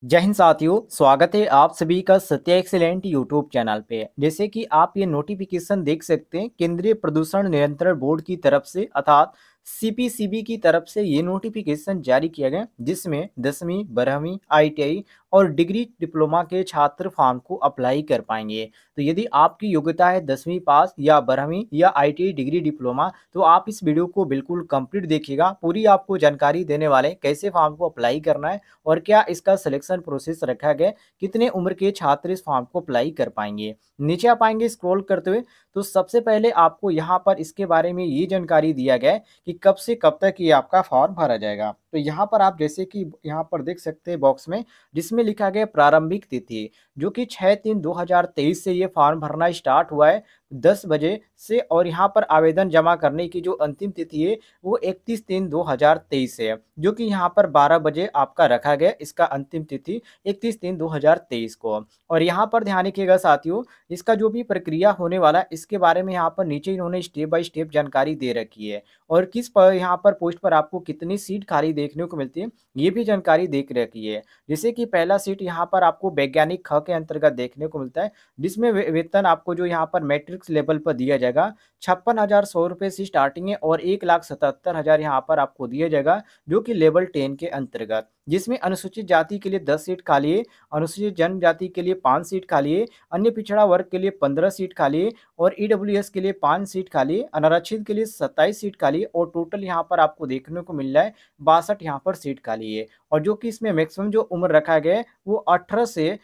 जय हिंद साथियों, स्वागत है आप सभी का सत्य एक्सीलेंट यूट्यूब चैनल पे। जैसे कि आप ये नोटिफिकेशन देख सकते हैं केंद्रीय प्रदूषण नियंत्रण बोर्ड की तरफ से अर्थात सीपीसीबी की तरफ से ये नोटिफिकेशन जारी किया गया, जिसमें 10वीं 12वीं आईटीआई और डिग्री डिप्लोमा के छात्र फॉर्म को अप्लाई कर पाएंगे। तो यदि आपकी योग्यता है 10वीं पास या 12वीं या आईटीआई डिग्री डिप्लोमा, तो आप इस वीडियो को बिल्कुल कंप्लीट देखिएगा। पूरी आपको जानकारी देने वाले कैसे फॉर्म को अप्लाई करना है और क्या इसका सिलेक्शन प्रोसेस रखा गया, कितने उम्र के छात्र इस फॉर्म को अप्लाई कर पाएंगे। नीचे आप आएंगे स्क्रॉल करते हुए, तो सबसे पहले आपको यहाँ पर इसके बारे में ये जानकारी दिया गया है कि कब से कब तक ये आपका फॉर्म भरा जाएगा। तो यहाँ पर आप जैसे कि यहाँ पर देख सकते हैं बॉक्स में, जिसमें लिखा गया प्रारंभिक तिथि, जो कि 6/3/2023 से ये फॉर्म भरना स्टार्ट हुआ है 10 बजे से। और यहाँ पर आवेदन जमा करने की जो अंतिम तिथि है वो 31/3/2023 है, जो कि यहाँ पर 12 बजे आपका रखा गया इसका अंतिम तिथि 31/3/2023 को। और यहाँ पर ध्यान रखिएगा साथियों, इसका जो भी प्रक्रिया होने वाला है इसके बारे में यहाँ पर नीचे इन्होंने स्टेप बाय स्टेप जानकारी दे रखी है। और किस पर यहाँ पर पोस्ट पर आपको कितनी सीट खाली देखने को मिलती है ये भी जानकारी देख रखी है। जैसे कि पहला सीट यहाँ पर आपको वैज्ञानिक ख के अंतर्गत देखने को मिलता है, जिसमें वेतन आपको जो यहाँ पर मैट्रिक्स लेवल पर दिया जाएगा 56,100 रुपये से स्टार्टिंग है और 1,77,000 यहाँ पर आपको दिया जाएगा, जो कि लेवल 10 के अंतर्गत। जिसमें अनुसूचित जाति के लिए 10 सीट खाली है, अनुसूचित जनजाति के लिए 5 सीट खाली है, अन्य पिछड़ा वर्ग के लिए 15 सीट खाली है और ईडब्ल्यूएस के लिए 5 सीट खाली है, अनारक्षित के लिए 27 सीट खाली है और टोटल यहाँ पर आपको देखने को मिल रहा है 62 यहाँ पर सीट खाली है। और जो कि इसमें मैक्सिमम जो उम्र रखा गया है वो 18 से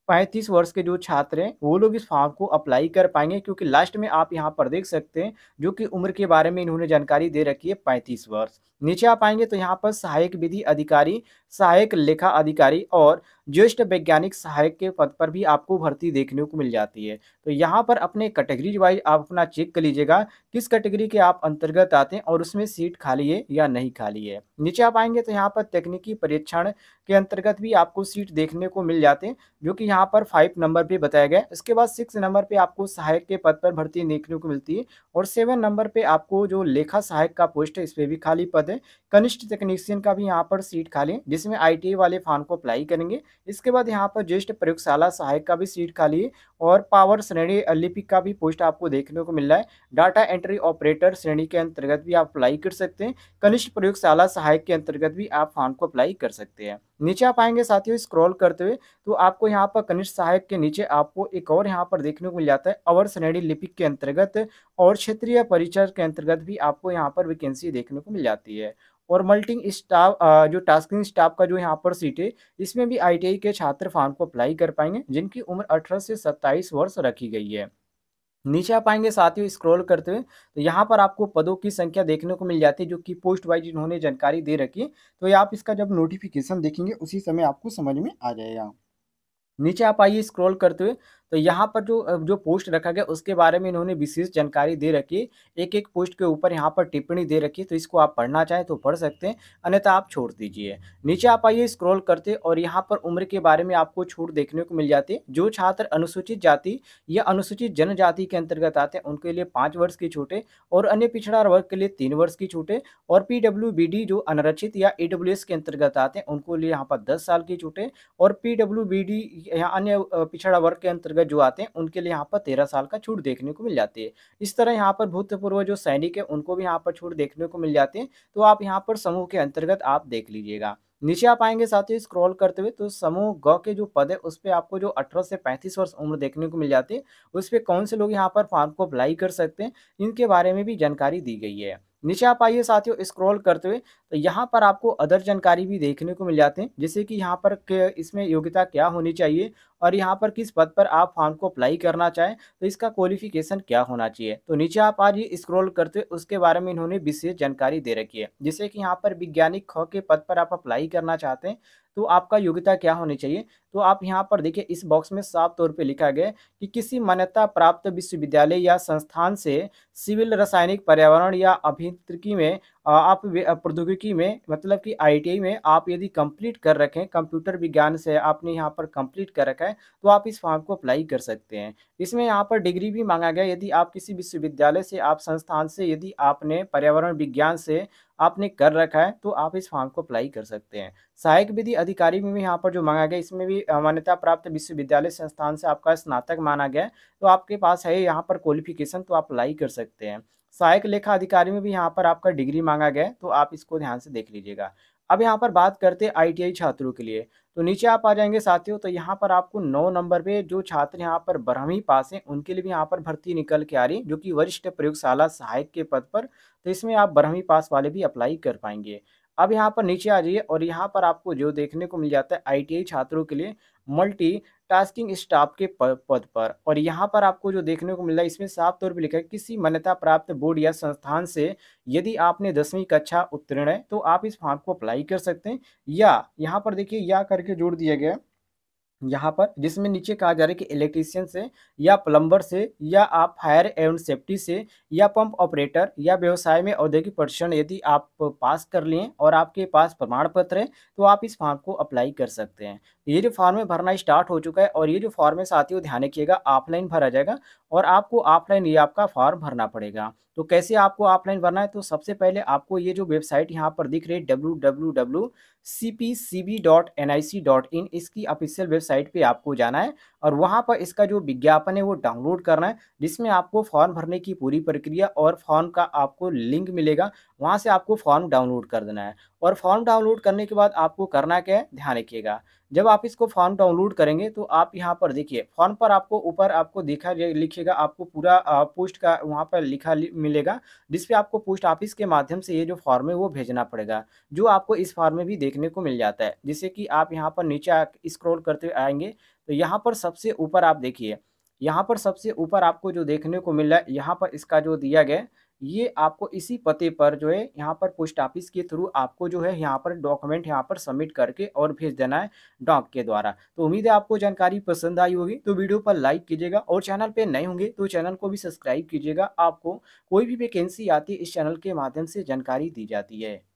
35 वर्ष के जो छात्र हैं वो लोग इस फॉर्म को अप्लाई कर पाएंगे, क्योंकि लास्ट में आप यहाँ पर देख सकते हैं जो कि उम्र के बारे में इन्होंने जानकारी दे रखी है 35 वर्ष। नीचे आप आएंगे तो यहाँ पर सहायक विधि अधिकारी, सहायक लेखा अधिकारी और ज्येष्ठ वैज्ञानिक सहायक के पद पर भी आपको भर्ती देखने को मिल जाती है। तो यहाँ पर अपने कैटेगरी वाइज आप अपना चेक कर लीजिएगा किस कैटेगरी के आप अंतर्गत आते हैं और उसमें सीट खाली है या नहीं खाली है। नीचे आप आएंगे तो यहाँ पर तकनीकी परीक्षण के अंतर्गत भी आपको सीट देखने को मिल जाते हैं, जो कि यहाँ पर 5 नंबर पे बताया गया है। इसके बाद 6 नंबर पे आपको सहायक के पद पर भर्ती देखने को मिलती है और 7 नंबर पे आपको जो लेखा सहायक का पोस्ट है इस पे भी खाली पद है। कनिष्ठ टेक्नीशियन का भी यहाँ पर सीट खाली है, जिसमें आईटीआई वाले फॉर्म को अप्लाई करेंगे। इसके बाद यहाँ पर ज्येष्ठ प्रयोगशाला सहायक का भी सीट खाली है और पावर श्रेणी लिपिक का भी पोस्ट आपको देखने को मिल रहा है। डाटा एंट्री ऑपरेटर श्रेणी के अंतर्गत भी आप अप्लाई कर सकते हैं। कनिष्ठ प्रयोगशाला सहायक के अंतर्गत भी आप फॉर्म को अप्लाई कर सकते हैं। नीचे आप आएंगे साथियों स्क्रॉल करते हुए, तो आपको यहाँ पर कनिष्ठ सहायक के नीचे आपको एक और यहाँ पर देखने को मिल जाता है अवर श्रेणी लिपिक के अंतर्गत और क्षेत्रीय परिचय के अंतर्गत भी आपको यहाँ पर वैकेंसी देखने को मिल जाती है। और मल्टिंग स्टाफ जो टास्किंग स्टाफ का जो यहाँ पर सीट है इसमें भी आईटीआई के छात्र फॉर्म को अप्लाई कर पाएंगे, जिनकी उम्र 18 से 27 वर्ष रखी गई है। नीचे आप आएंगे साथियों स्क्रॉल करते हुए, तो यहाँ पर आपको पदों की संख्या देखने को मिल जाती है, जो कि पोस्ट वाइज इन्होंने जानकारी दे रखी है। तो ये आप इसका जब नोटिफिकेशन देखेंगे उसी समय आपको समझ में आ जाएगा। नीचे आप आइए स्क्रॉल करते हुए, तो यहाँ पर जो पोस्ट रखा गया उसके बारे में इन्होंने विशेष जानकारी दे रखी है। एक एक पोस्ट के ऊपर यहाँ पर टिप्पणी दे रखी है, तो इसको आप पढ़ना चाहें तो पढ़ सकते हैं, अन्यथा आप छोड़ दीजिए। नीचे आप आइए स्क्रॉल करते और यहाँ पर उम्र के बारे में आपको छूट देखने को मिल जाती है। जो छात्र अनुसूचित जाति या अनुसूचित जनजाति के अंतर्गत आते हैं उनके लिए 5 वर्ष की छूट है और अन्य पिछड़ा वर्ग के लिए 3 वर्ष की छूट है। और पीडब्ल्यूबीडी जो अनारक्षित या ईडब्ल्यूएस के अंतर्गत आते हैं उनको लिए यहाँ पर 10 साल की छूट है और पीडब्ल्यूबीडी यहाँ अन्य पिछड़ा वर्ग के अंतर्गत जो आते हैं उनके लिए यहाँ पर 13 साल का छूट देखने को मिल जाती है। इस तरह यहाँ पर भूतपूर्व जो सैनिक है उनको भी यहाँ पर छूट देखने को मिल जाती है। तो आप यहाँ पर समूह के अंतर्गत आप देख लीजिएगा। नीचे आप आएंगे साथियों स्क्रॉल करते हुए, तो समूह ग के जो पद है उस पर आपको जो 18 से 35 वर्ष उम्र देखने को मिल जाती है, उस पर कौन से लोग यहाँ पर फॉर्म को अप्लाई कर सकते हैं इनके बारे में भी जानकारी दी गई है। नीचे आप आइए साथियों स्क्रॉल करते हुए, तो यहाँ पर आपको अदर जानकारी भी देखने को मिल जाते हैं, जैसे कि यहाँ पर इसमें योग्यता क्या होनी चाहिए और यहाँ पर किस पद पर आप फॉर्म को अप्लाई करना चाहें तो इसका क्वालिफिकेशन क्या होना चाहिए। तो नीचे आप आज ही स्क्रॉल करते हुए उसके बारे में इन्होंने विशेष जानकारी दे रखी है। जैसे कि यहाँ पर वैज्ञानिक ख के पद पर आप अप्लाई करना चाहते हैं तो आपका योग्यता क्या होनी चाहिए। तो आप यहाँ पर देखिए इस बॉक्स में साफ तौर पे लिखा गया है कि किसी मान्यता प्राप्त विश्वविद्यालय या संस्थान से सिविल रासायनिक पर्यावरण या अभियांत्रिकी में आप प्रौद्योगिकी में मतलब कि आईटीआई में आप यदि कंप्लीट कर रखें, कंप्यूटर विज्ञान से आपने यहाँ पर कंप्लीट कर रखा है, तो आप इस फॉर्म को अप्लाई कर सकते हैं। इसमें यहाँ पर डिग्री भी मांगा गया, यदि आप किसी विश्वविद्यालय से, आप संस्थान से यदि आपने पर्यावरण विज्ञान से आपने कर रखा है, तो आप इस फॉर्म को अप्लाई कर सकते हैं। सहायक विधि अधिकारी में भी यहाँ पर जो मांगा गया, इसमें भी मान्यता प्राप्त विश्वविद्यालय संस्थान से आपका स्नातक माना गया है, तो आपके पास है यहाँ पर क्वालिफिकेशन, तो आप अप्लाई कर सकते हैं। सहायक लेखा अधिकारी में भी यहाँ पर आपका डिग्री मांगा गया है, तो आप इसको ध्यान से देख लीजिएगा। अब यहाँ पर बात करते हैं आईटीआई छात्रों के लिए, तो नीचे आप आ जाएंगे साथियों, तो यहाँ पर आपको 9 नंबर पे जो छात्र यहाँ पर 12वीं पास हैं, उनके लिए भी यहाँ पर भर्ती निकल के आ रही है, जो कि वरिष्ठ प्रयोगशाला सहायक के पद पर। तो इसमें आप 12वीं पास वाले भी अप्लाई कर पाएंगे। अब यहाँ पर नीचे आ जाइए और यहाँ पर आपको जो देखने को मिल जाता है आईटीआई छात्रों के लिए मल्टी टास्किंग स्टाफ के पद पर, और यहाँ पर आपको जो देखने को मिल रहा है, इसमें साफ तौर पे लिखा है किसी मान्यता प्राप्त बोर्ड या संस्थान से यदि आपने 10वीं कक्षा उत्तीर्ण है, तो आप इस फॉर्म को अप्लाई कर सकते हैं। या यहाँ पर देखिए या करके जोड़ दिया गया है यहाँ पर, जिसमें नीचे कहा जा रहा है कि इलेक्ट्रीशियन से या प्लम्बर से या आप फायर एंड सेफ्टी से या पंप ऑपरेटर या व्यवसाय में औद्योगिक प्रशिक्षण यदि आप पास कर लिए और आपके पास प्रमाण पत्र है, तो आप इस फॉर्म को अप्लाई कर सकते हैं। ये जो फॉर्म है भरना स्टार्ट हो चुका है, और ये जो फॉर्म है साथियों ध्यान रखिएगा ऑफलाइन भरा जाएगा, और आपको ऑफलाइन ये आपका फॉर्म भरना पड़ेगा। तो कैसे आपको ऑफलाइन भरना है, तो सबसे पहले आपको ये जो वेबसाइट यहाँ पर दिख रही है www.cpcb.nic.in, इसकी ऑफिशियल वेबसाइट पे आपको जाना है, और वहाँ पर इसका जो विज्ञापन है वो डाउनलोड करना है, जिसमें आपको फॉर्म भरने की पूरी प्रक्रिया और फॉर्म का आपको लिंक मिलेगा, वहाँ से आपको फॉर्म डाउनलोड कर देना है। और फॉर्म डाउनलोड करने के बाद आपको करना क्या है, ध्यान रखिएगा। जब आप इसको फॉर्म डाउनलोड करेंगे, तो आप यहाँ पर देखिए फॉर्म पर आपको ऊपर आपको लिखिएगा, आपको पूरा पोस्ट का वहाँ पर लिखा मिलेगा, जिसपे आपको पोस्ट ऑफिस के माध्यम से ये जो फॉर्म है वो भेजना पड़ेगा, जो आपको इस फॉर्म में भी देखने को मिल जाता है। जिससे कि आप यहाँ पर नीचे स्क्रॉल करते आएंगे, तो यहाँ पर सबसे ऊपर आप देखिए, यहाँ पर सबसे ऊपर आपको जो देखने को मिल रहा है, यहाँ पर इसका जो दिया गया है, ये आपको इसी पते पर जो है यहाँ पर पोस्ट ऑफिस के थ्रू आपको जो है यहाँ पर डॉक्यूमेंट यहाँ पर सबमिट करके और भेज देना है डाक के द्वारा। तो उम्मीद है आपको जानकारी पसंद आई होगी, तो वीडियो पर लाइक कीजिएगा, और चैनल पे नए होंगे तो चैनल को भी सब्सक्राइब कीजिएगा। आपको कोई भी वैकेंसी आती है इस चैनल के माध्यम से जानकारी दी जाती है।